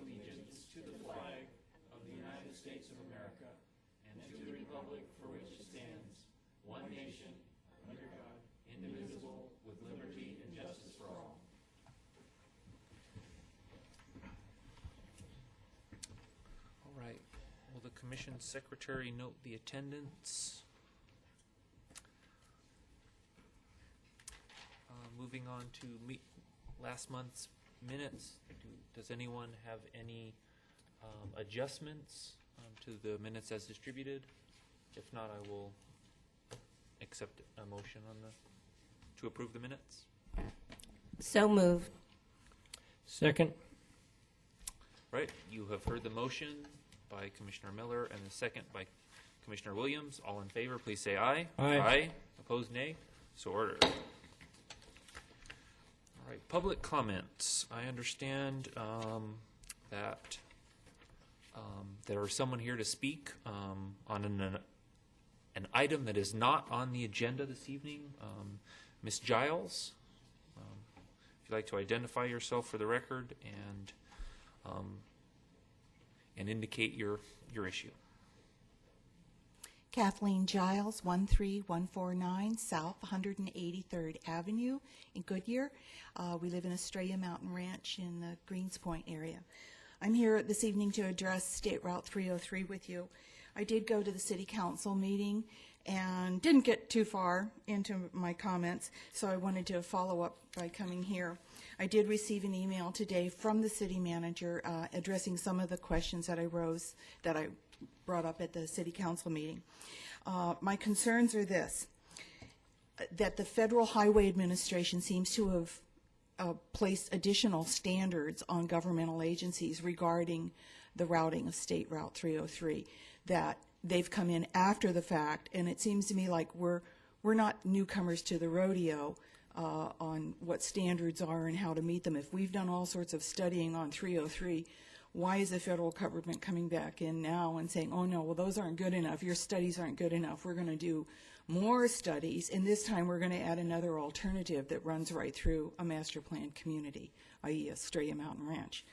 allegiance to the flag of the United States of America and to the republic for which it stands, one nation, under God, indivisible, with liberty and justice for all. All right. Will the commission secretary note the attendance? Moving on to last month's minutes. Does anyone have any adjustments to the minutes as distributed? If not, I will accept a motion on to approve the minutes. So moved. Second. Right. You have heard the motion by Commissioner Miller and the second by Commissioner Williams. All in favor, please say aye. Aye. Aye. Opposed, nay. So ordered. All right. Public comments. I understand that there is someone here to speak on an item that is not on the agenda this evening. Ms. Giles, if you'd like to identify yourself for the record and indicate your issue. Kathleen Giles, 13149 South 183rd Avenue in Goodyear. We live in Estrella Mountain Ranch in the Greens Point area. I'm here this evening to address State Route 303 with you. I did go to the City Council meeting and didn't get too far into my comments, so I wanted to follow up by coming here. I did receive an email today from the City Manager addressing some of the questions that I brought up at the City Council meeting. My concerns are this, that the Federal Highway Administration seems to have placed additional standards on governmental agencies regarding the routing of State Route 303, that they've come in after the fact, and it seems to me like we're not newcomers to the rodeo on what standards are and how to meet them. If we've done all sorts of studying on 303, why is the federal government coming back in now and saying, oh no, well those aren't good enough, your studies aren't good enough, we're going to do more studies, and this time we're going to add another alternative that runs right through a master planned community, i.e. Estrella Mountain Ranch.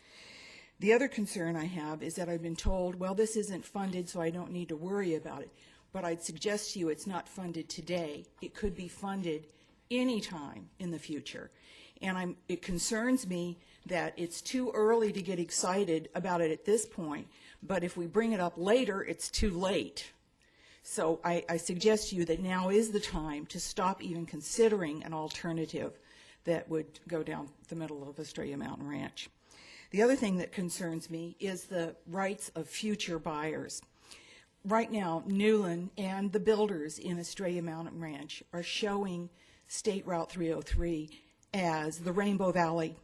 The other concern I have is that I've been told, well, this isn't funded, so I don't need to worry about it. But I'd suggest to you it's not funded today. It could be funded anytime in the future. And it concerns me that it's too early to get excited about it at this point, but if we bring it up later, it's too late. So I suggest to you that now is the time to stop even considering an alternative that would go down the middle of Estrella Mountain Ranch. The other thing that concerns me is the rights of future buyers. Right now, Newland and the builders in Estrella Mountain Ranch are showing State Route 303 as the Rainbow Valley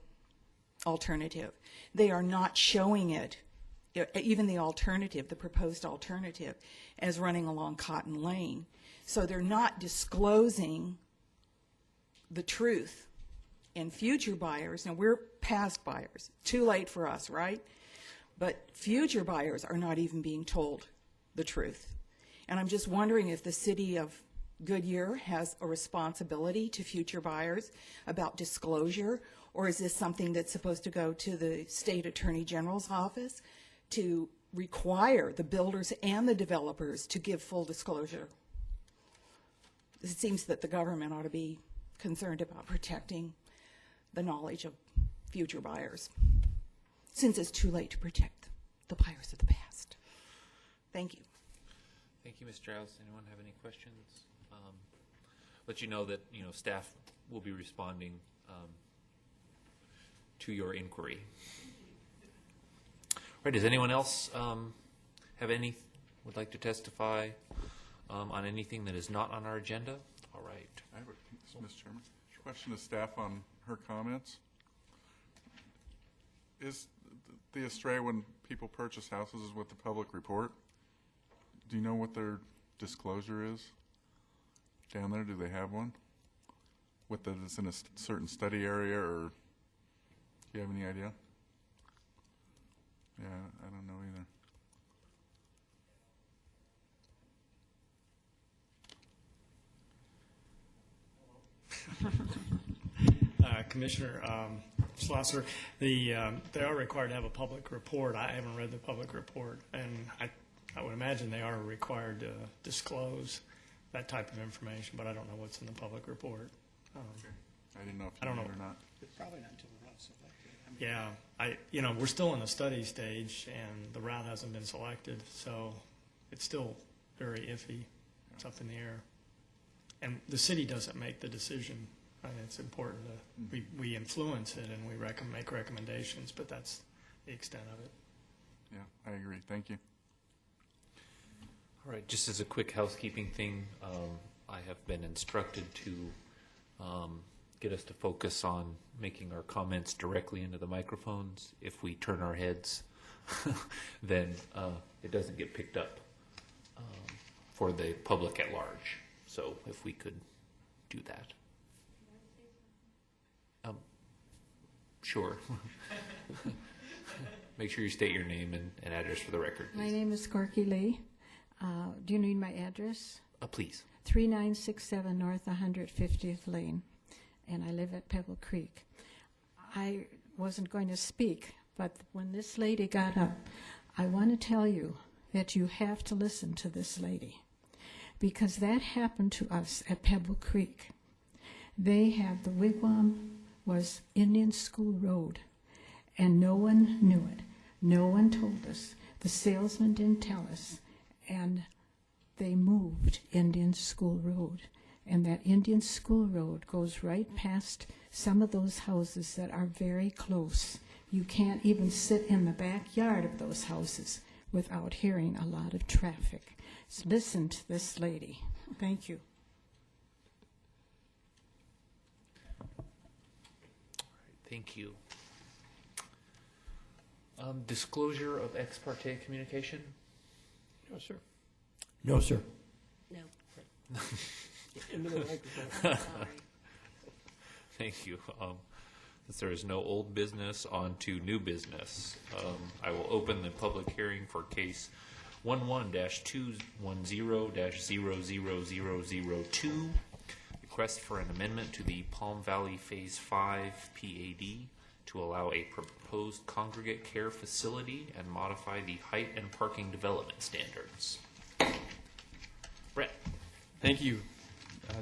alternative. They are not showing it, even the alternative, the proposed alternative, as running along Cotton Lane. So they're not disclosing the truth. And future buyers, now we're past buyers, too late for us, right? But future buyers are not even being told the truth. And I'm just wondering if the city of Goodyear has a responsibility to future buyers about disclosure, or is this something that's supposed to go to the State Attorney General's office to require the builders and the developers to give full disclosure? It seems that the government ought to be concerned about protecting the knowledge of future buyers, since it's too late to protect the buyers of the past. Thank you. Thank you, Ms. Giles. Anyone have any questions? Let you know that staff will be responding to your inquiry. All right. Does anyone else would like to testify on anything that is not on our agenda? All right. I have Mr. Chairman, question to staff on her comments. Is the Estrella, when people purchase houses, is with the public report? Do you know what their disclosure is down there? Do they have one? With that it's in a certain study area, or do you have any idea? Yeah, I don't know either. Commissioner, Schlosser. They are required to have a public report. I haven't read the public report, and I would imagine they are required to disclose that type of information, but I don't know what's in the public report. I didn't know if I you don't knew know. or not. Probably not until the road's selected. Yeah, we're still in the study stage, and the route hasn't been selected, so it's still very iffy. It's up in the air. And the city doesn't make the decision. I mean, it's important to, we influence it and we make recommendations, but that's the extent of it. Yeah, I agree. Thank you. All right, just as a quick housekeeping thing, I have been instructed to get us to focus on making our comments directly into the microphones. If we turn our heads, then it doesn't get picked up for the public at large. So if we could do that. Sure. Make sure you state your name and address for the record, My please. name is Corky Lee. Do you need my address? Please. 3967 North 150th Lane, and I live at Pebble Creek. I wasn't going to speak, but when this lady got up, I want to tell you that you have to listen to this lady, because that happened to us at Pebble Creek. They had, the wigwam was Indian School Road, and no one knew it. No one told us. The salesman didn't tell us, and they moved Indian School Road. And that Indian School Road goes right past some of those houses that are very close. You can't even sit in the backyard of those houses without hearing a lot of traffic. So listen to this lady. Thank you. Thank you. Disclosure of ex parte communication? No, sir. No, sir. No. Into the microphone. Sorry. Thank you. Since there is no old business, on to new business. I will open the public hearing for case 11-210-000002. Request for an amendment to the Palm Valley Phase 5 PAD to allow a proposed congregate care facility and modify the height and parking development standards. Brett. Thank you,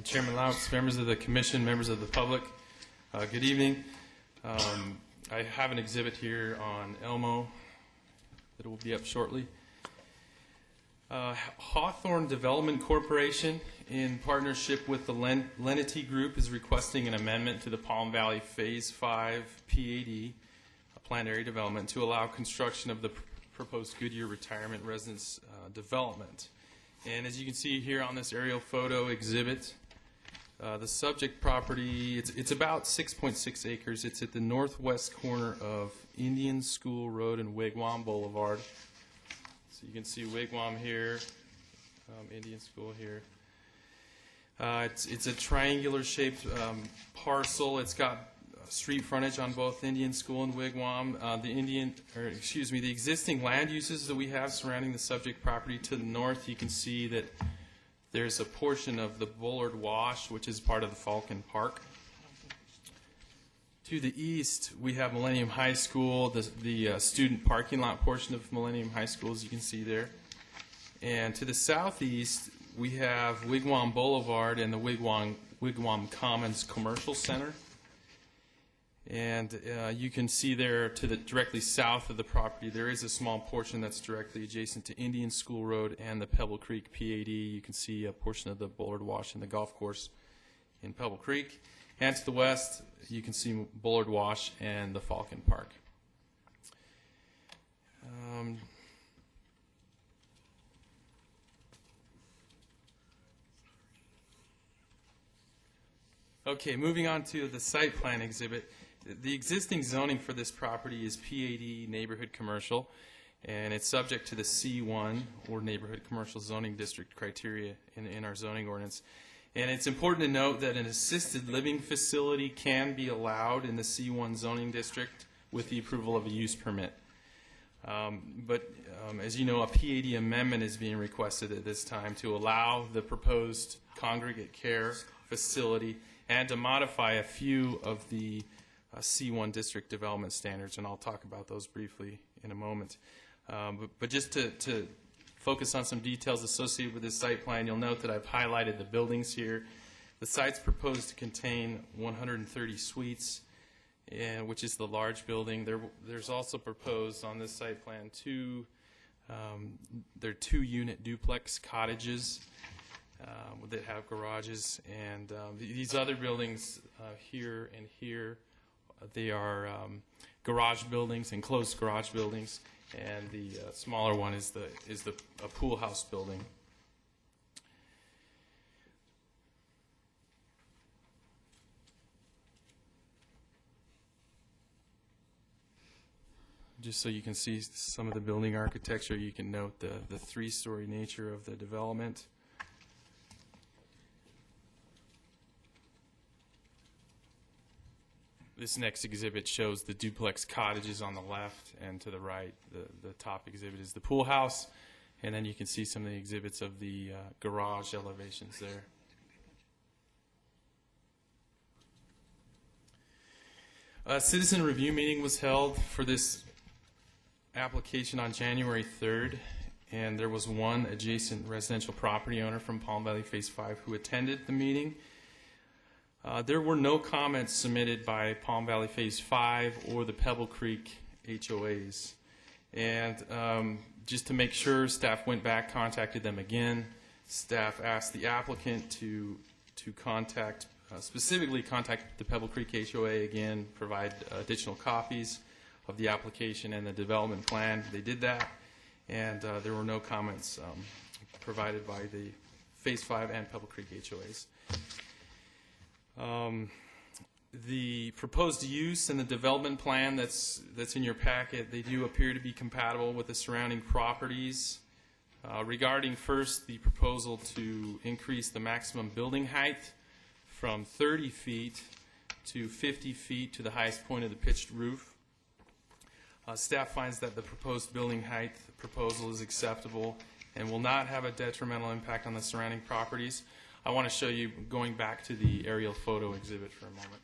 Chairman Louts, members of the commission, members of the public. Good evening. I have an exhibit here on Elmo that will be up shortly. Hawthorne Development Corporation, in partnership with the Lenity Group, is requesting an amendment to the Palm Valley Phase 5 PAD, a planned area development, to allow construction of the proposed Goodyear retirement residence development. And as you can see here on this aerial photo exhibit, the subject property, it's about 6.6 acres. It's at the northwest corner of Indian School Road and Wigwam Boulevard. So you can see Wigwam here, Indian School here. It's a triangular shaped parcel. It's got street frontage on both Indian School and Wigwam. The existing land uses that we have surrounding the subject property, to the north, you can see that there's a portion of the Bullard Wash, which is part of the Falcon Park. To the east, we have Millennium High School, the student parking lot portion of Millennium High School, as you can see there. And to the southeast, we have Wigwam Boulevard and the Wigwam Commons Commercial Center. And you can see there, to the directly south of the property, there is a small portion that's directly adjacent to Indian School Road and the Pebble Creek PAD. You can see a portion of the Bullard Wash and the golf course in Pebble Creek. And to the west, you can see Bullard Wash and the Falcon Park. Okay, moving on to the site plan exhibit. The existing zoning for this property is PAD neighborhood commercial, and it's subject to the C1 or neighborhood commercial zoning district criteria in our zoning ordinance. And it's important to note that an assisted living facility can be allowed in the C1 zoning district with the approval of a use permit. But as you know, a PAD amendment is being requested at this time to allow the proposed congregate care facility and to modify a few of the C1 district development standards, and I'll talk about those briefly in a moment. But just to focus on some details associated with this site plan, you'll note that I've highlighted the buildings here. The site's proposed to contain 130 suites, which is the large building. There's also proposed on this site plan they're 2-unit duplex cottages that have garages, and these other buildings here and here, they are garage buildings, enclosed garage buildings, and the smaller one is a pool house building. Just so you can see some of the building architecture, you can note the 3-story nature of the development. This next exhibit shows the duplex cottages on the left, and to the right, the top exhibit is the pool house, and then you can see some of the exhibits of the garage elevations there. A citizen review meeting was held for this application on January 3rd, and there was one adjacent residential property owner from Palm Valley Phase 5 who attended the meeting. There were no comments submitted by Palm Valley Phase 5 or the Pebble Creek HOAs. And just to make sure, staff went back, contacted them again. Staff asked the applicant to specifically contact the Pebble Creek HOA again, provide additional copies of the application and the development plan. They did that, and there were no comments provided by the Phase 5 and Pebble Creek HOAs. The proposed use and the development plan that's in your packet, they do appear to be compatible with the surrounding properties. Regarding first the proposal to increase the maximum building height from 30 feet to 50 feet to the highest point of the pitched roof, staff finds that the proposed building height proposal is acceptable and will not have a detrimental impact on the surrounding properties. I want to show you, going back to the aerial photo exhibit for a moment.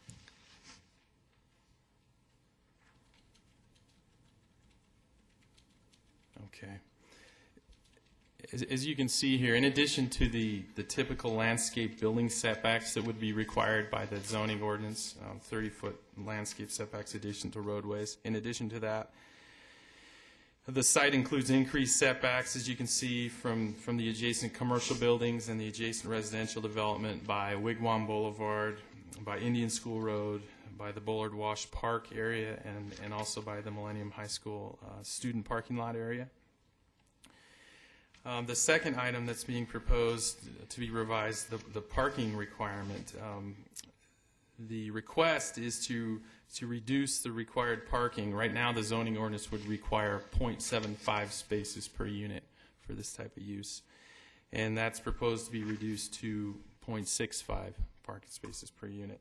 Okay. As you can see here, in addition to the typical landscape building setbacks that would be required by the zoning ordinance, 30-foot landscape setbacks addition to roadways, in addition to that, the site includes increased setbacks, as you can see, from the adjacent commercial buildings and the adjacent residential development by Wigwam Boulevard, by Indian School Road, by the Bullard Wash Park area, and also by the Millennium High School student parking lot area. The second item that's being proposed to be revised, the parking requirement. The request is to reduce the required parking. Right now, the zoning ordinance would require 0.75 spaces per unit for this type of use, and that's proposed to be reduced to 0.65 parking spaces per unit.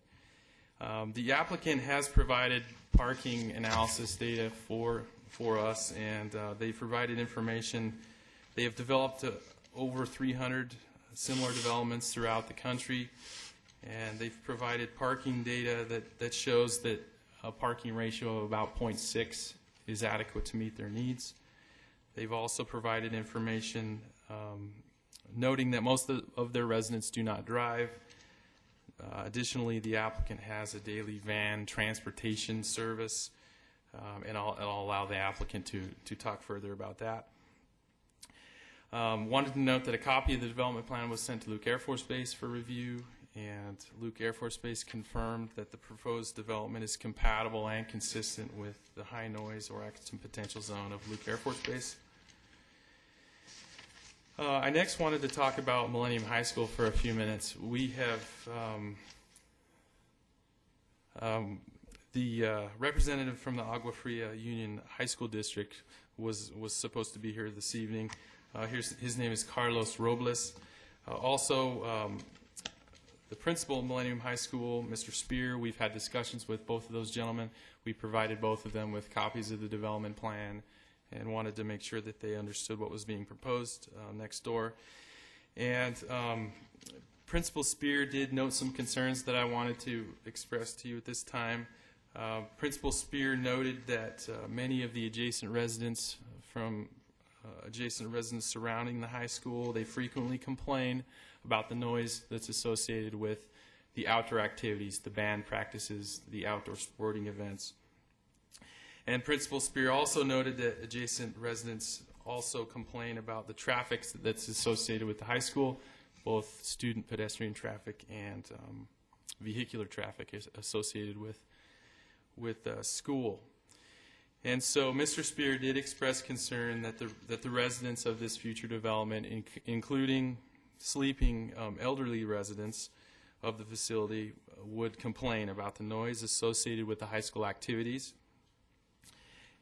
The applicant has provided parking analysis data for us, and they've provided information. They have developed over 300 similar developments throughout the country, and they've provided parking data that shows that a parking ratio of about 0.6 is adequate to meet their needs. They've also provided information noting that most of their residents do not drive. Additionally, the applicant has a daily van transportation service, and I'll allow the applicant to talk further about that. Wanted to note that a copy of the development plan was sent to Luke Air Force Base for review, and Luke Air Force Base confirmed that the proposed development is compatible and consistent with the high noise or accident potential zone of Luke Air Force Base. I next wanted to talk about Millennium High School for a few minutes. We have the representative from the Agua Fria Union High School District was supposed to be here this evening. His name is Carlos Robles. Also, the principal of Millennium High School, Mr. Spear, we've had discussions with both of those gentlemen. We provided both of them with copies of the development plan and wanted to make sure that they understood what was being proposed next door. And Principal Spear did note some concerns that I wanted to express to you at this time. Principal Spear noted that many of the adjacent residents surrounding the high school, they frequently complain about the noise that's associated with the outdoor activities, the band practices, the outdoor sporting events. And Principal Spear also noted that adjacent residents also complain about the traffic that's associated with the high school, both student pedestrian traffic and vehicular traffic is associated with school. And so Mr. Spear did express concern that the residents of this future development, including sleeping elderly residents of the facility, would complain about the noise associated with the high school activities.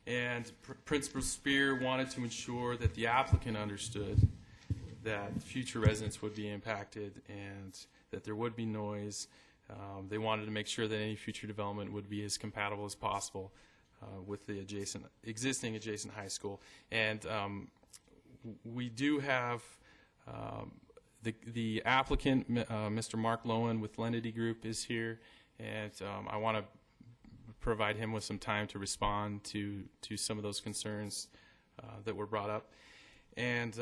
And Principal Spear wanted to ensure that the applicant understood that future residents would be impacted and that there would be noise. They wanted to make sure that any future development would be as compatible as possible with the existing adjacent high school. And we do have the applicant, Mr. Mark Lowen with Lenity Group, is here, and I want to provide him with some time to respond to some of those concerns that were brought up. And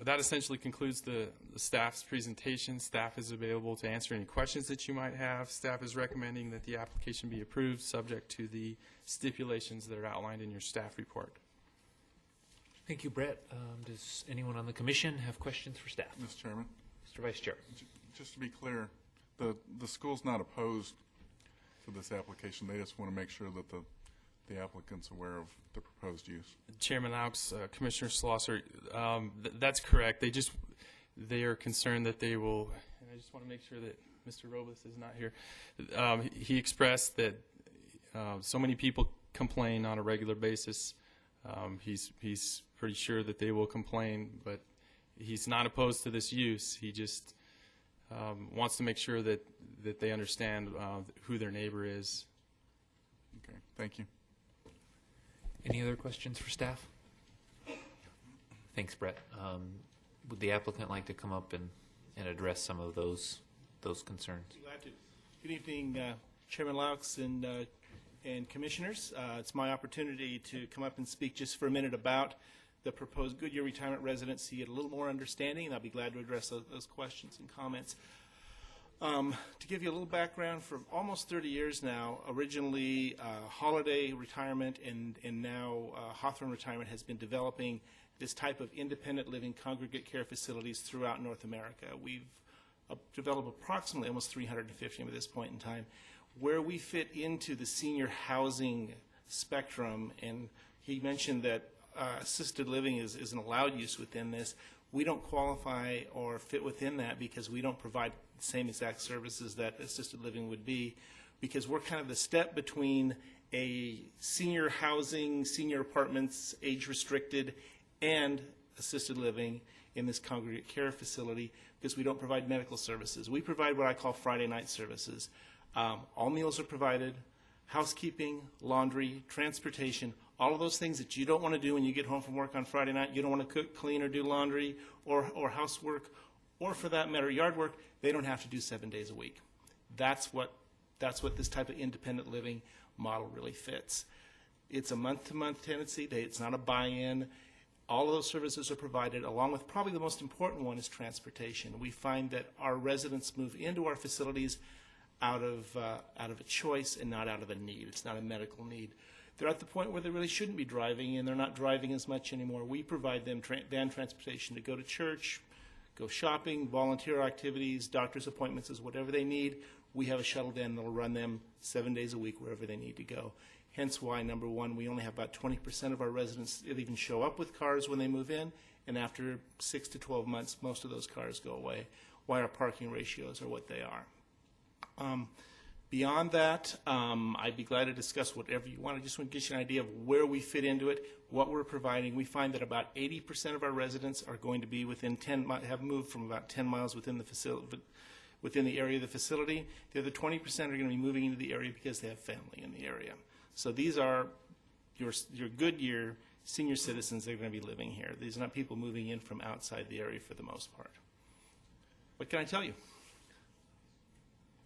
that essentially concludes the staff's presentation. Staff is available to answer any questions that you might have. Staff is recommending that the application be approved subject to the stipulations that are outlined in your staff report. Thank you, Brett. Does anyone on the commission have questions for staff? Mr. Chairman, Mr. Vice Chair. just to be clear, the school's not opposed to this application. They just want to make sure that the applicant's aware of the proposed use. Chairman Laux, Commissioner Schlosser, that's correct. They are concerned that they will, and I just want to make sure that Mr. Robles is not here. He expressed that so many people complain on a regular basis. He's pretty sure that they will complain, but he's not opposed to this use. He just wants to make sure that they understand who their neighbor is. Okay, thank you. Any other questions for staff? Thanks, Brett. Would the applicant like to come up and address some of those concerns? Glad to. Good evening, Chairman Laux and commissioners. It's my opportunity to come up and speak just for a minute about the proposed Goodyear retirement residency, get a little more understanding, and I'll be glad to address those questions and comments. To give you a little background, for almost 30 years now, originally Holiday Retirement and now Hawthorne Retirement has been developing this type of independent living congregate care facilities throughout North America. We've developed approximately almost 350 at this point in time. Where we fit into the senior housing spectrum, and he mentioned that assisted living is an allowed use within this, we don't qualify or fit within that because we don't provide the same exact services that assisted living would be, because we're kind of the step between a senior housing, senior apartments, age restricted, and assisted living in this congregate care facility, because we don't provide medical services. We provide what I call Friday night services. All meals are provided, housekeeping, laundry, transportation, all of those things that you don't want to do when you get home from work on Friday night. You don't want to cook, clean, or do laundry or housework, or for that matter, yard work. They don't have to do 7 days a week. That's what this type of independent living model really fits. It's a month-to-month tenancy. It's not a buy-in. All of those services are provided, along with probably the most important one is transportation. We find that our residents move into our facilities out of a choice and not out of a need. It's not a medical need. They're at the point where they really shouldn't be driving, and they're not driving as much anymore. We provide them van transportation to go to church, go shopping, volunteer activities, doctor's appointments, is whatever they need. We have a shuttle van that will run them 7 days a week wherever they need to go. Hence why, number one, we only have about 20% of our residents that even show up with cars when they move in, and after 6 to 12 months, most of those cars go away. Why our parking ratios are what they are. Beyond that, I'd be glad to discuss whatever you want. I just want to get you an idea of where we fit into it, what we're providing. We find that about 80% of our residents are going to be within have moved from about 10 miles within the facility, within the area of the facility. The other 20% are going to be moving into the area because they have family in the area. So these are your Goodyear senior citizens that are going to be living here. These are not people moving in from outside the area for the most part. What can I tell you?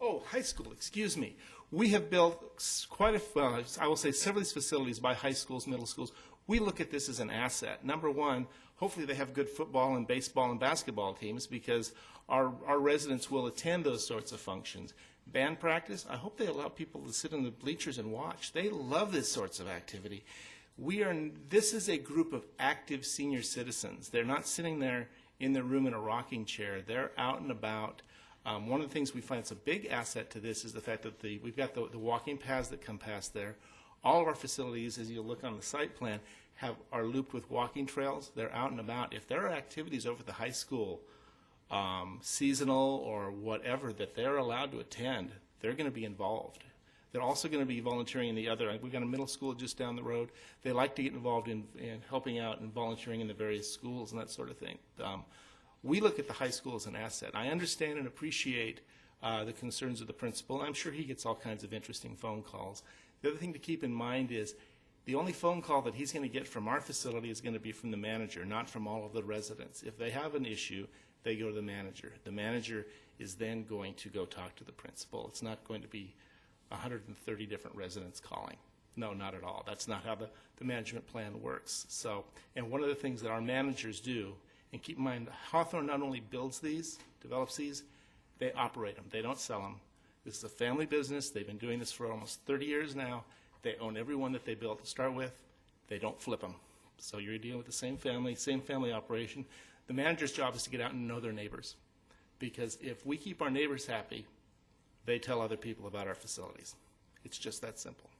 Oh, high school, excuse me. We have built quite a, well, I will say several of these facilities by high schools, middle schools. We look at this as an asset. Number one, hopefully they have good football and baseball and basketball teams because our residents will attend those sorts of functions. Band practice, I hope they allow people to sit in the bleachers and watch. They love this sorts of activity. This is a group of active senior citizens. They're not sitting there in their room in a rocking chair. They're out and about. One of the things we find that's a big asset to this is the fact that we've got the walking paths that come past there. All of our facilities, as you look on the site plan, are looped with walking trails. They're out and about. If there are activities over at the high school, seasonal or whatever, that they're allowed to attend, they're going to be involved. They're also going to be volunteering in the other. We've got a middle school just down the road. They like to get involved in helping out and volunteering in the various schools and that sort of thing. We look at the high school as an asset. I understand and appreciate the concerns of the principal. I'm sure he gets all kinds of interesting phone calls. The other thing to keep in mind is the only phone call that he's going to get from our facility is going to be from the manager, not from all of the residents. If they have an issue, they go to the manager. The manager is then going to go talk to the principal. It's not going to be 130 different residents calling. No, not at all. That's not how the management plan works. So, and one of the things that our managers do, and keep in mind, Hawthorne not only builds these, develops these, they operate them. They don't sell them. This is a family business. They've been doing this for almost 30 years now. They own every one that they built to start with. They don't flip them. So you're dealing with the same family operation. The manager's job is to get out and know their neighbors. Because if we keep our neighbors happy, they tell other people about our facilities. It's just that simple.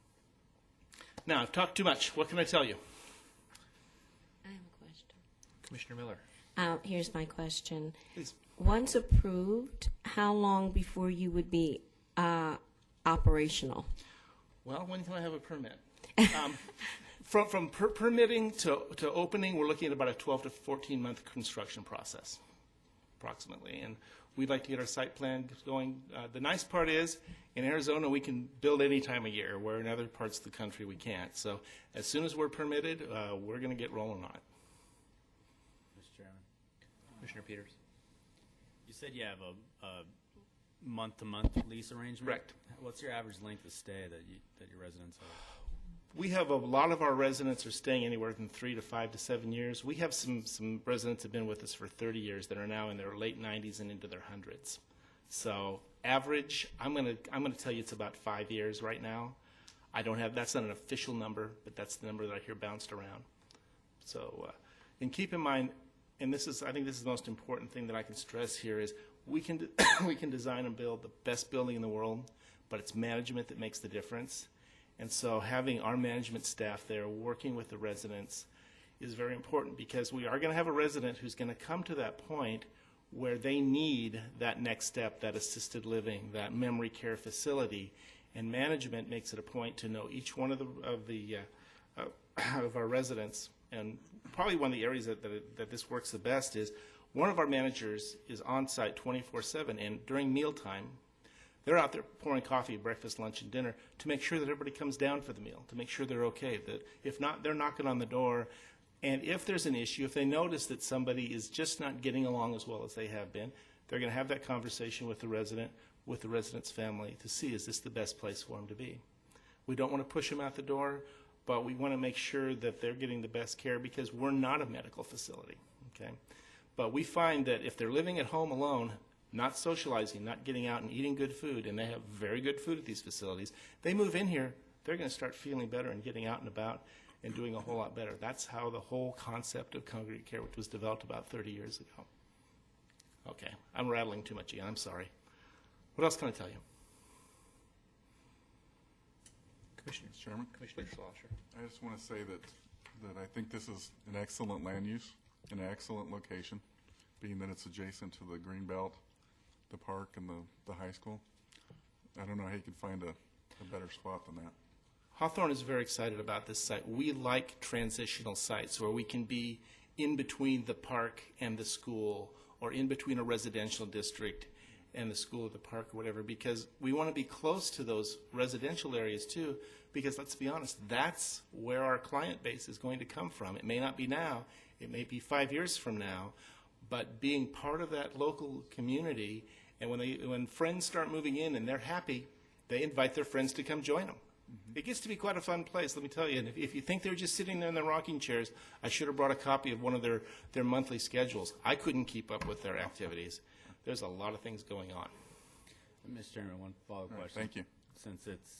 Now, I've talked too much. What can I tell you? I have a question. Commissioner Miller. Here's my question. Please. Once approved, how long before you would be operational? Well, when can I have a permit? From permitting to opening, we're looking at about a 12 to 14-month construction process, approximately. And we'd like to get our site plan going. The nice part is, in Arizona, we can build any time of year, where in other parts of the country we can't. So as soon as we're permitted, we're going to get rolling on it. Mr. Chairman, Commissioner Peters. you said you have a month-to-month lease arrangement? Correct. What's your average length of stay that your residents have? We have a lot of our residents are staying anywhere from 3 to 5 to 7 years. We have some residents that have been with us for 30 years that are now in their late 90s and into their hundreds. So average, I'm gonna tell you it's about 5 years right now. I don't have, that's not an official number, but that's the number that I hear bounced around. So, and keep in mind, and this is, I think this is the most important thing that I can stress here is we can we can design and build the best building in the world, but it's management that makes the difference. And so having our management staff there working with the residents is very important, because we are going to have a resident who's going to come to that point where they need that next step, that assisted living, that memory care facility, and management makes it a point to know each one of our residents. And probably one of the areas that this works the best is one of our managers is on site 24/7, and during mealtime, they're out there pouring coffee, breakfast, lunch, and dinner to make sure that everybody comes down for the meal, to make sure they're okay. That if not, they're knocking on the door. And if there's an issue, if they notice that somebody is just not getting along as well as they have been, they're going to have that conversation with the resident, with the resident's family, to see, is this the best place for them to be? We don't want to push them out the door, but we want to make sure that they're getting the best care, because we're not a medical facility, okay? But we find that if they're living at home alone, not socializing, not getting out and eating good food, and they have very good food at these facilities, they move in here, they're going to start feeling better and getting out and about and doing a whole lot better. That's how the whole concept of congregate care, which was developed about 30 years ago. Okay, I'm rattling too much again, I'm sorry. What else can I tell you? Commissioner. Mr. Chairman, Commissioner Schlosser. I just want to say that I think this is an excellent land use, an excellent location, being that it's adjacent to the green belt, the park, and the high school. I don't know how you can find a better spot than that. Hawthorne is very excited about this site. We like transitional sites where we can be in between the park and the school, or in between a residential district and the school or the park or whatever, because we want to be close to those residential areas too, because let's be honest, that's where our client base is going to come from. It may not be now, it may be 5 years from now, but being part of that local community, and when friends start moving in and they're happy, they invite their friends to come join them. It gets to be quite a fun place, let me tell you. And if you think they're just sitting there in their rocking chairs, I should have brought a copy of one of their monthly schedules. I couldn't keep up with their activities. There's a lot of things going on. Mr. Chairman, one follow-up All right, question. thank you.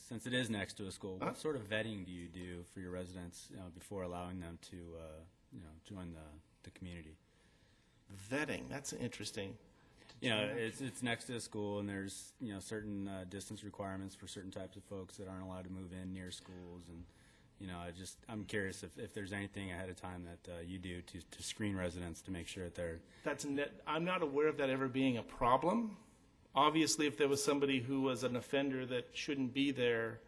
Since it is next to a school, what sort of vetting do you do for your residents, before allowing them to, join the community? Vetting, that's interesting. It's next to a school, and there's certain distance requirements for certain types of folks that aren't allowed to move in near schools, and I'm curious if there's anything ahead of time that you do to screen residents to make sure that they're. I'm not aware of that ever being a problem. Obviously, if there was somebody who was an offender that shouldn't be there,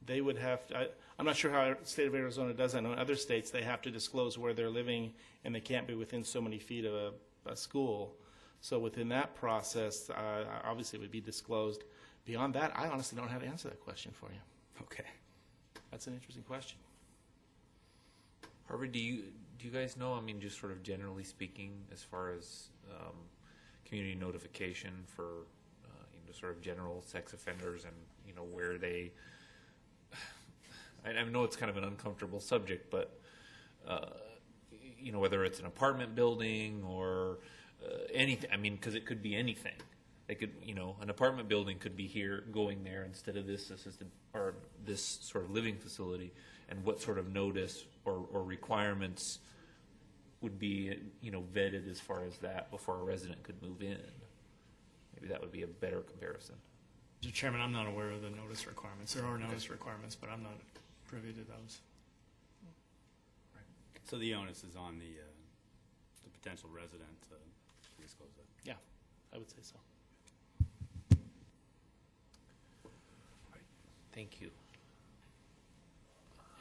they would have to. I'm not sure how the state of Arizona does that. I know in other states they have to disclose where they're living, and they can't be within so many feet of a school. So within that process, obviously it would be disclosed. Beyond that, I honestly don't know how to answer that question for you. Okay. That's an interesting question. Harvey, do you guys know, I mean, just sort of generally speaking, as far as community notification for sort of general sex offenders and where they, I know it's kind of an uncomfortable subject, but whether it's an apartment building or anything, I mean, because it could be anything. It could, an apartment building could be here going there instead of this assisted or this sort of living facility, and what sort of notice or requirements would be, vetted as far as that before a resident could move in. Maybe that would be a better comparison. Mr. Chairman, I'm not aware of the notice requirements. There are notice requirements, but I'm not privy to those. So the onus is on the potential resident to disclose that. Yeah, I would say so. Thank you.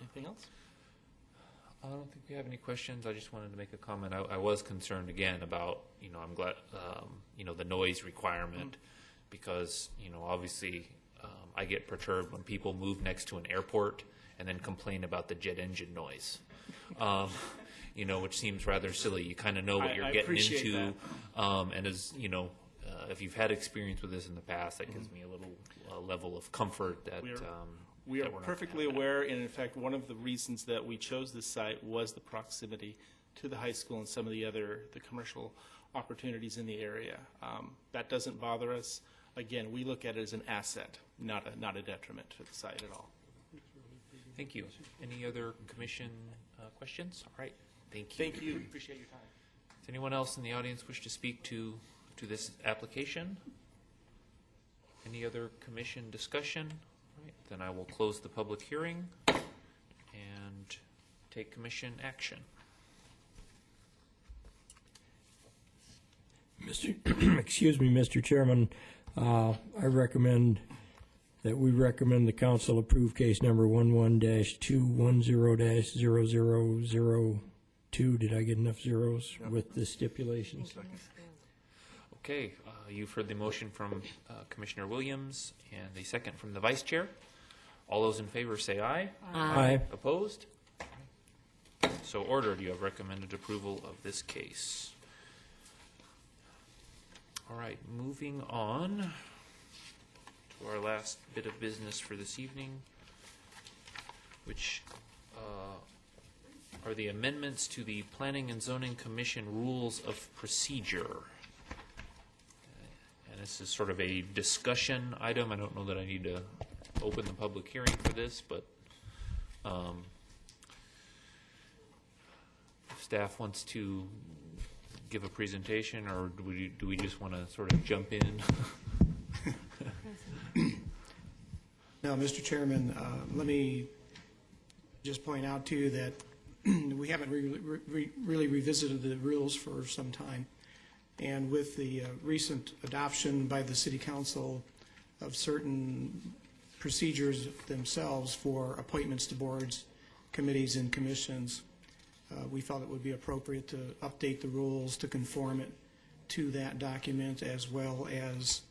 Anything else? I don't think we have any questions. I just wanted to make a comment. I was concerned again about, I'm glad, the noise requirement, because, obviously I get perturbed when people move next to an airport and then complain about the jet engine noise, which seems rather silly. You kind of know what you're getting into. And as, if you've had experience with this in the past, that gives me a little level of comfort that we are that we're not perfectly gonna have aware, and in fact, one of the reasons that we chose this site was the proximity to the high school and some of the commercial opportunities in the area. That doesn't bother us. Again, we look at it as an asset, not a detriment to the site at all. Thank you. Any other commission questions? All right. Thank you. Thank you. Appreciate your time. Does anyone else in the audience wish to speak to this application? Any other commission discussion? All right, then I will close the public hearing and take commission action. Excuse me, Mr. Chairman. I recommend that we recommend the council approve case number 11-210-0002. Did I get enough zeros with the stipulations? Okay, you've heard the motion from Commissioner Williams and the second from the Vice Chair. All those in favor say aye. Aye. Opposed? So ordered. You have recommended approval of this case. All right, moving on to our last bit of business for this evening, which are the amendments to the Planning and Zoning Commission Rules of Procedure. And this is sort of a discussion item. I don't know that I need to open the public hearing for this, but if staff wants to give a presentation, or do we just want to sort of jump in? No, Mr. Chairman, let me just point out to you that we haven't really revisited the rules for some time. And with the recent adoption by the City Council of certain procedures themselves for appointments to boards, committees, and commissions, we felt it would be appropriate to update the rules to conform it to that document, as well as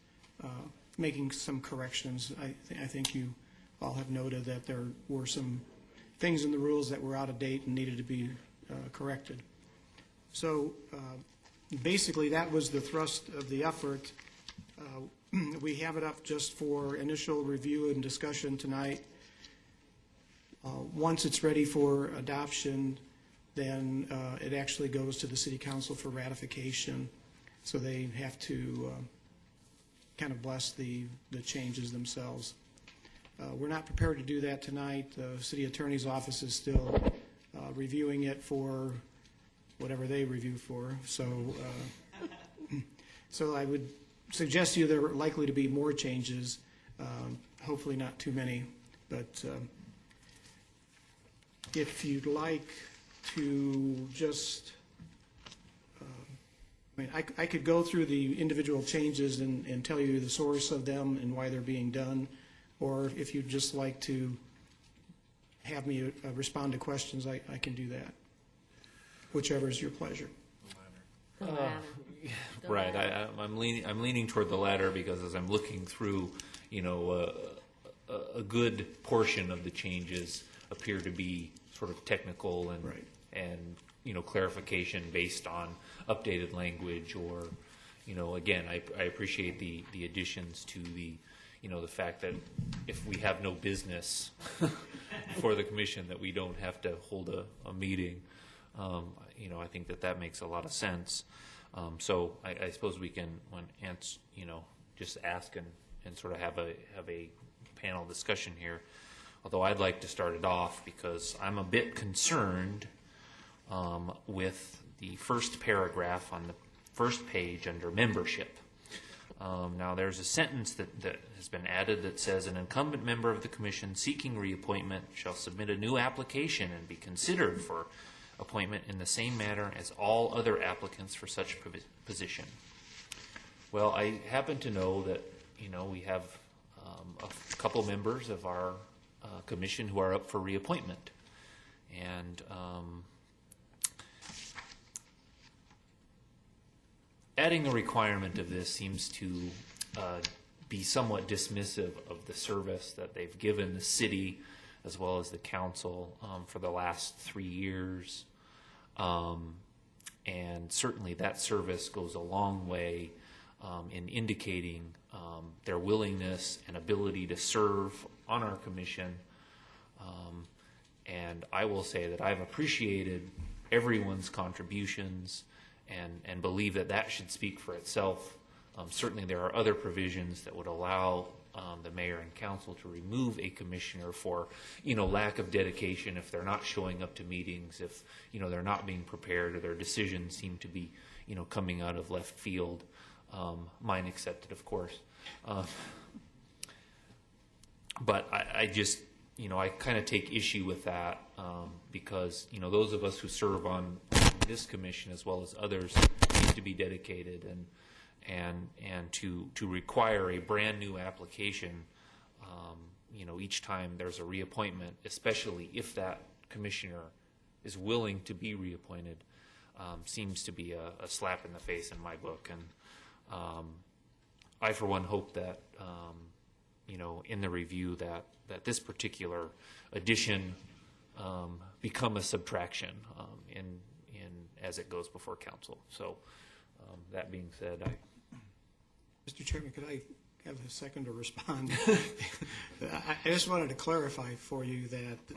making some corrections. I think you all have noted that there were some things in the rules that were out of date and needed to be corrected. So basically that was the thrust of the effort We have it up just for initial review and discussion tonight. Once it's ready for adoption, then it actually goes to the City Council for ratification. So they have to kind of bless the changes themselves. We're not prepared to do that tonight. The City Attorney's Office is still reviewing it for whatever they review for. So I would suggest to you there are likely to be more changes, hopefully not too many. But if you'd like to just, I could go through the individual changes and tell you the source of them and why they're being done, or if you'd just like to have me respond to questions, I can do that. Whichever is your pleasure. The latter. Right. I'm leaning toward the latter because as I'm looking through, a good portion of the changes appear to be sort of technical and Right. and clarification based on updated language or, again, I appreciate the additions to the fact that if we have no business for the commission that we don't have to hold a meeting. I think that makes a lot of sense. So I suppose we can, just ask and sort of have a panel discussion here. Although I'd like to start it off because I'm a bit concerned with the first paragraph on the first page under membership. Now there's a sentence that has been added that says an incumbent member of the commission seeking reappointment shall submit a new application and be considered for appointment in the same manner as all other applicants for such position. Well, I happen to know that we have a couple members of our commission who are up for reappointment, and adding a requirement of this seems to be somewhat dismissive of the service that they've given the city as well as the council for the last 3 years. And certainly that service goes a long way in indicating their willingness and ability to serve on our commission. And I will say that I've appreciated everyone's contributions and believe that should speak for itself. Certainly there are other provisions that would allow the mayor and council to remove a commissioner for, lack of dedication, if they're not showing up to meetings, if, they're not being prepared or their decisions seem to be, coming out of left field, mine accepted, of course. But I just, I kind of take issue with that because, those of us who serve on this commission as well as others need to be dedicated and to require a brand new application, each time there's a reappointment, especially if that commissioner is willing to be reappointed, seems to be a slap in the face in my book. And I, for one, hope that, in the review that this particular addition become a subtraction in as it goes before council. So that being said, Mr. Chairman, could I have a second to respond? I just wanted to clarify for you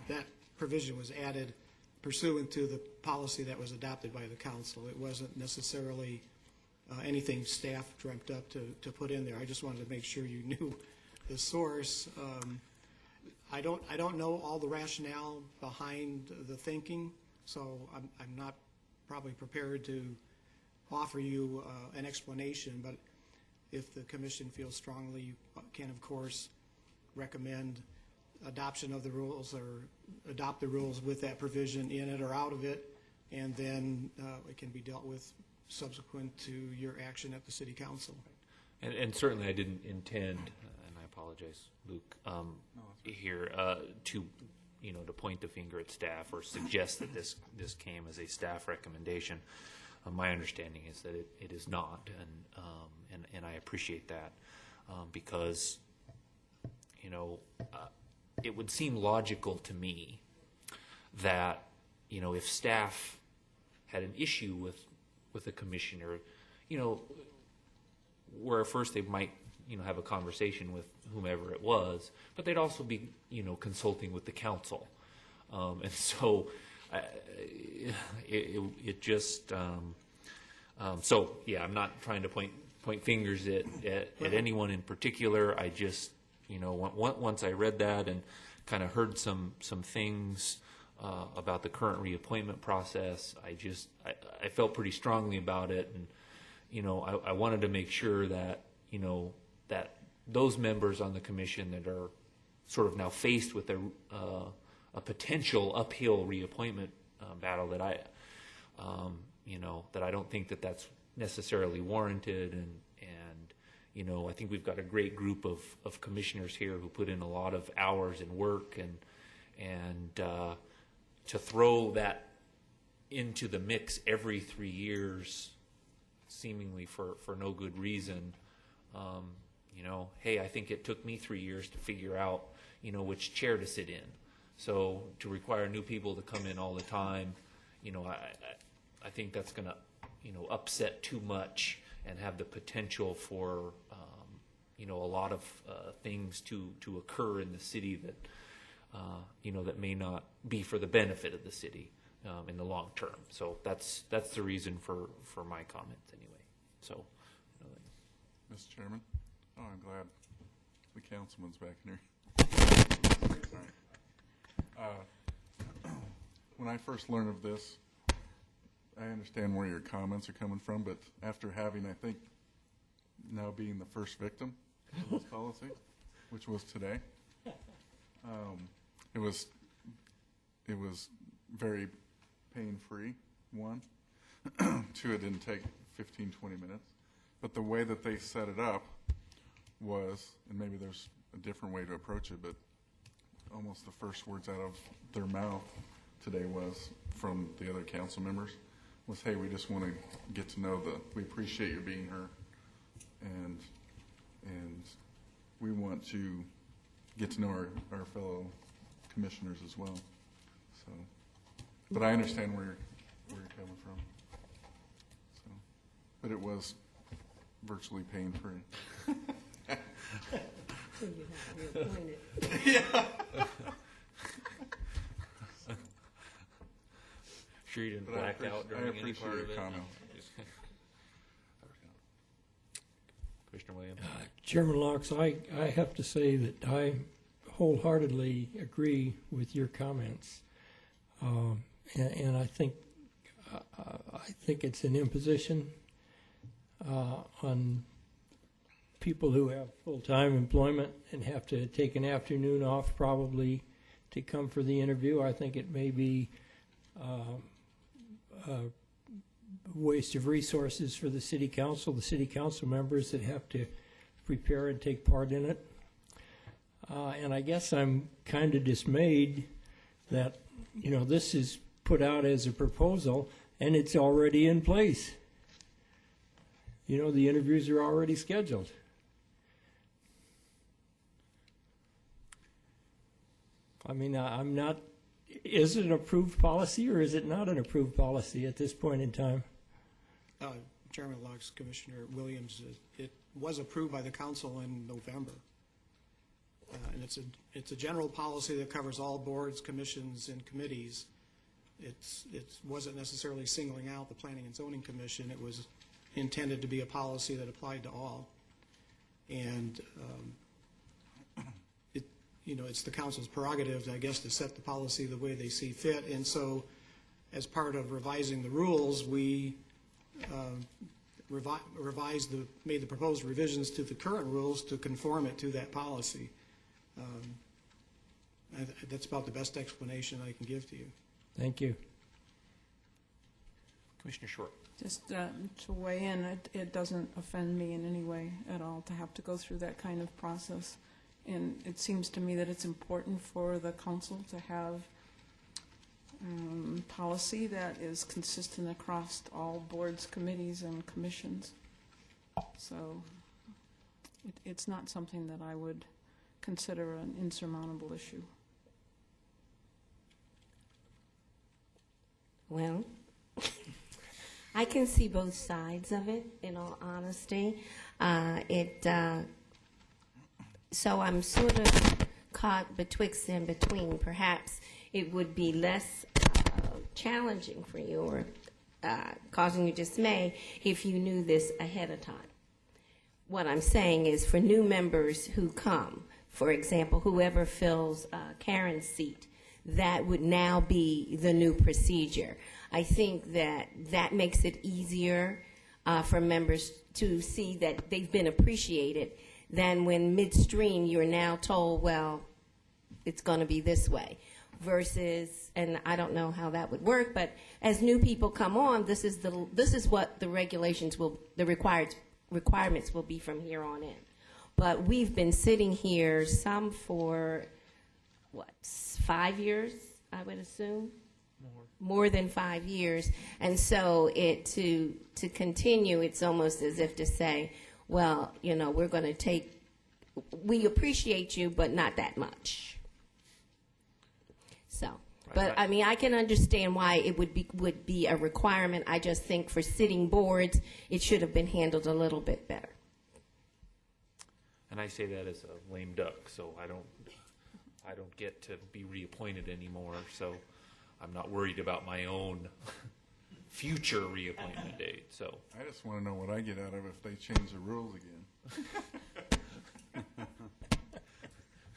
that provision was added pursuant to the policy that was adopted by the council. It wasn't necessarily anything staff dreamt up to put in there. I just wanted to make sure you knew the source. I don't know all the rationale behind the thinking, so I'm not probably prepared to offer you an explanation, but if the commission feels strongly, you can, of course, recommend adoption of the rules or adopt the rules with that provision in it or out of it, and then it can be dealt with subsequent to your action at the city council. And certainly I didn't intend, and I apologize, Luke, here to point the finger at staff or suggest that this came as a staff recommendation. My understanding is that it is not, and I appreciate that because it would seem logical to me that if staff had an issue with a commissioner, where first they might have a conversation with whomever it was, but they'd also be, consulting with the council. And so it just, so yeah, I'm not trying to point fingers at anyone in particular. I just, once I read that and kind of heard some things about the current reappointment process, I felt pretty strongly about it, and I wanted to make sure that that those members on the commission that are sort of now faced with a potential uphill reappointment battle, that I don't think that that's necessarily warranted, and I think we've got a great group of commissioners here who put in a lot of hours and work, and to throw that into the mix every 3 years, seemingly for no good reason. Hey, I think it took me 3 years to figure out, which chair to sit in. So to require new people to come in all the time, I think that's going to, upset too much and have the potential for, a lot of things to occur in the city that, that may not be for the benefit of the city in the long term. So that's the reason for my comments anyway. So, Mr. Chairman? Oh, I'm glad the councilman's back in here. All right. When I first learned of this, I understand where your comments are coming from, but after having, I think, now being the first victim of this policy, which was today, it was very pain-free, one. Two, it didn't take 15, 20 minutes. But the way that they set it up was, and maybe there's a different way to approach it, but almost the first words out of their mouth today was, from the other council members, was, hey, we just want to get to know we appreciate your being here, and we want to get to know our fellow commissioners as well. So, but I understand where you're coming from. So, but it was virtually pain-free. So you have to reappoint it. Yeah. Sure you didn't But black out during any appreciate part your of it? comment. Commissioner Williams? Chairman Locks, I have to say that I wholeheartedly agree with your comments. And I think it's an imposition on people who have full-time employment and have to take an afternoon off probably to come for the interview. I think it may be a waste of resources for the city council members that have to prepare and take part in it. And I guess I'm kind of dismayed that, this is put out as a proposal and it's already in place. The interviews are already scheduled. I mean, I'm not, is it an approved policy or is it not an approved policy at this point in time? Chairman Locks, Commissioner Williams, it was approved by the council in November. And it's a general policy that covers all boards, commissions, and committees. It wasn't necessarily singling out the Planning and Zoning Commission. It was intended to be a policy that applied to all. And it's the council's prerogative, I guess, to set the policy the way they see fit. And so, as part of revising the rules, we made the proposed revisions to the current rules to conform it to that policy. That's about the best explanation I can give to you. Thank you. Commissioner Short. Just to weigh in, it doesn't offend me in any way at all to have to go through that kind of process. And it seems to me that it's important for the council to have policy that is consistent across all boards, committees, and commissions. So it's not something that I would consider an insurmountable issue. Well, I can see both sides of it, in all honesty. So I'm sort of caught betwixt and between. Perhaps it would be less challenging for you or causing you dismay if you knew this ahead of time. What I'm saying is for new members who come, for example, whoever fills Karen's seat, that would now be the new procedure. I think that makes it easier for members to see that they've been appreciated than when midstream you're now told, well, it's going to be this way. Versus, and I don't know how that would work, but as new people come on, this is what the regulations will, the requirements will be from here on in. But we've been sitting here, some for, 5 years, I would assume? More than 5 years. And so to continue, it's almost as if to say, well, we're going to we appreciate you, but not that much. So, but I mean, I can understand why it would be a requirement. I just think for sitting boards, it should have been handled a little bit better. And I say that as a lame duck, so I don't get to be reappointed anymore, so I'm not worried about my own future reappointment date, so. I just want to know what I get out of it if they change the rules again.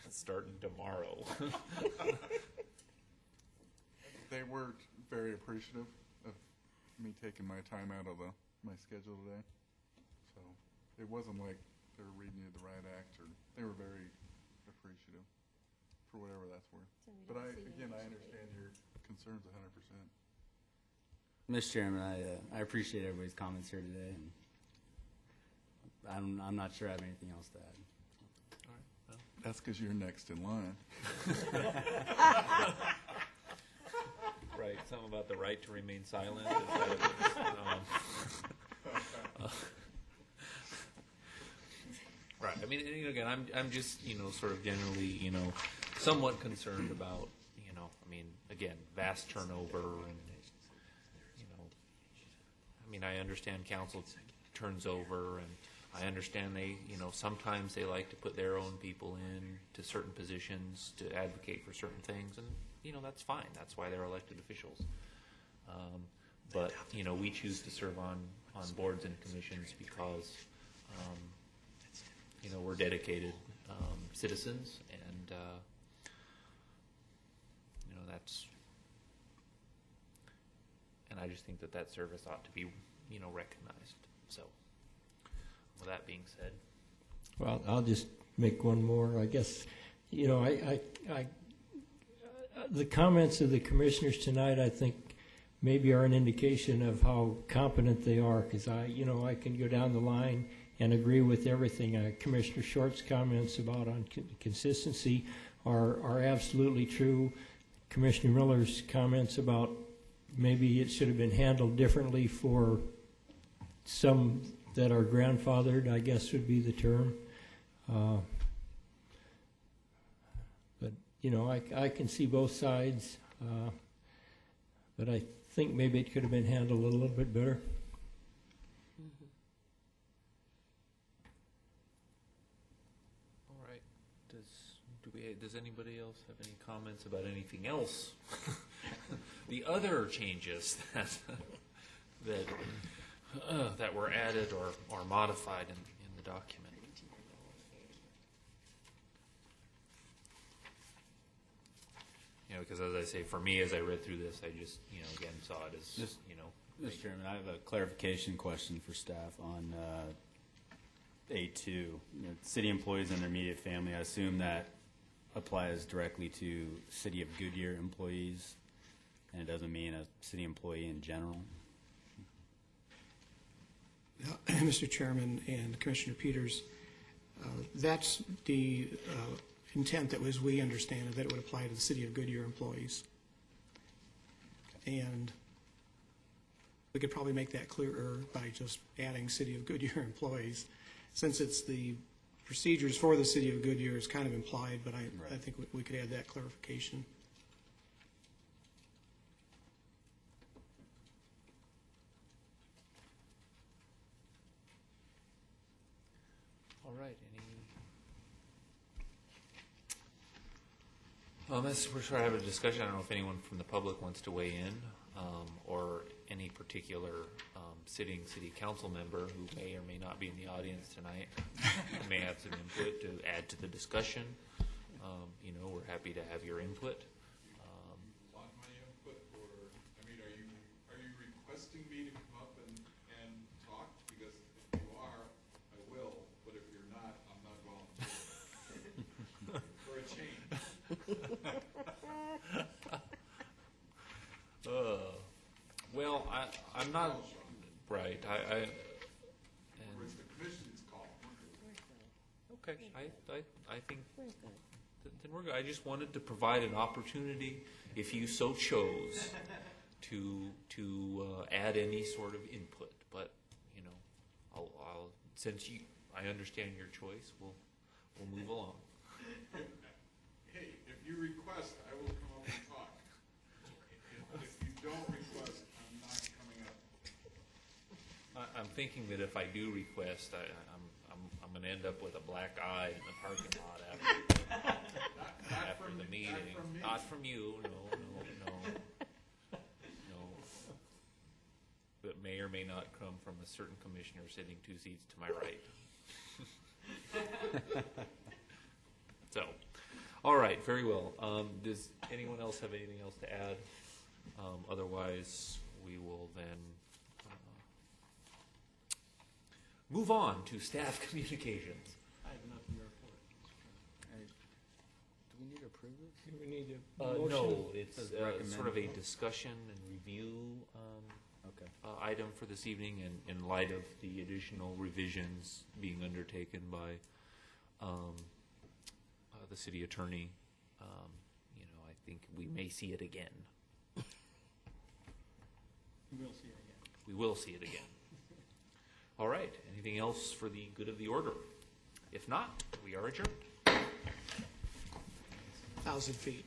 Starting tomorrow. They were very appreciative of me taking my time out of my schedule today. So it wasn't like they were reading you the right act, or they were very appreciative for whatever that's worth. But I understand your concerns 100%. Mr. Chairman, I appreciate everybody's comments here today, and I'm not sure I have anything else to add. That's because you're next in line. Right, something about the right to remain silent. Right. I mean, again, I'm just sort of generally somewhat concerned about I mean, again, vast turnover and I mean, I understand council turns over, and I understand they sometimes they like to put their own people in to certain positions to advocate for certain things, and that's fine. That's why they're elected officials. But we choose to serve on boards and commissions because we're dedicated citizens, and that's, and I just think that service ought to be recognized. So with that being said, Well, I'll just make one more. I guess, the comments of the commissioners tonight, I think, maybe are an indication of how competent they are, because I can go down the line and agree with everything. Commissioner Short's comments about consistency are absolutely true. Commissioner Miller's comments about maybe it should have been handled differently for some that are grandfathered, I guess would be the term. But I can see both sides, but I think maybe it could have been handled a little bit better. all right. Does anybody else have any comments about anything else? The other changes that were added or modified in the document. Because as I say, for me, as I read through this, I just, again, saw it as, Mr. Chairman, I have a clarification question for staff on A2. City employees and their immediate family, I assume that applies directly to City of Goodyear employees, and it doesn't mean a city employee in general? Mr. Chairman and Commissioner Peters, that's the intent that was, we understand it, that it would apply to the City of Goodyear employees. And we could probably make that clearer by just adding City of Goodyear employees. Since it's the procedures for the City of Goodyear, it's kind of implied, but I think we could add that clarification. All right. As we're sort of having a discussion, I don't know if anyone from the public wants to weigh in, or any particular sitting city council member who may or may not be in the audience tonight may have some input to add to the discussion. We're happy to have your input. Want my input, or, I mean, are you requesting me to come up and talk? Because if you are, I will, but if you're not, I'm not volunteering. For a change. Well, I'm not, right, Or it's the commission's call. okay, I think then we're good. I just wanted to provide an opportunity, if you so chose, to add any sort of input. But I'll since I understand your choice, we'll move along. Hey, if you request, I will come up and talk. If you don't request, I'm not coming up. I'm thinking that if I do request, I'm going to end up with a black eye in the parking lot after the meeting. Not from you, no. But may or may not come from a certain commissioner sitting 2 seats to my right. So, all right, very well. Does anyone else have anything else to add? Otherwise, we will then move on to staff communications. I have nothing to report. Do we need to approve this? Do we need a motion? No, it's Says sort of a recommend. discussion and review Okay. item for this evening, and in light of the additional revisions being undertaken by the city attorney, I think we may see it again. We'll see it again. We will see it again. All right, anything else for the good of the order? If not, we are adjourned. 1,000 feet.